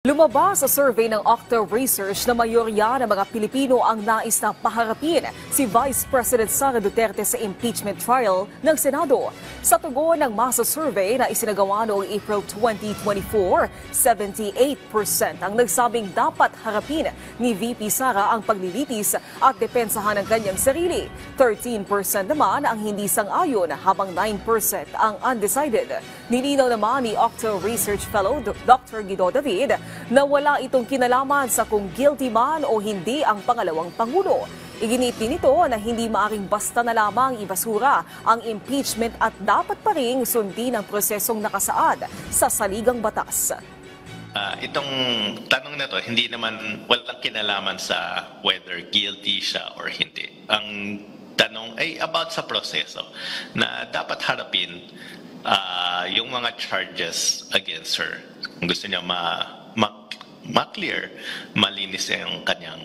Lumabas sa survey ng Octa Research na mayorya ng mga Pilipino ang nais na paharapin si Vice President Sara Duterte sa impeachment trial ng Senado. Sa tugon ng masa survey na isinagawa noong April 2024, 78% ang nagsabing dapat harapin ni VP Sara ang paglilitis at depensahan ng kanyang sarili. 13% naman ang hindi sang-ayon habang 9% ang undecided. Nilinaw naman ni Octa Research Fellow Dr. Guido David na wala itong kinalaman sa kung guilty man o hindi ang pangalawang Pangulo. Iginit din ito na hindi maaring basta na lamang ibasura ang impeachment at dapat pa ring sundin ang prosesong nakasaad sa saligang batas. Itong tanong na to, hindi naman walang kinalaman sa whether guilty siya or hindi. Ang tanong ay about sa proseso na dapat harapin yung mga charges against her. Kung gusto niya ma-clear, malinis yung kanyang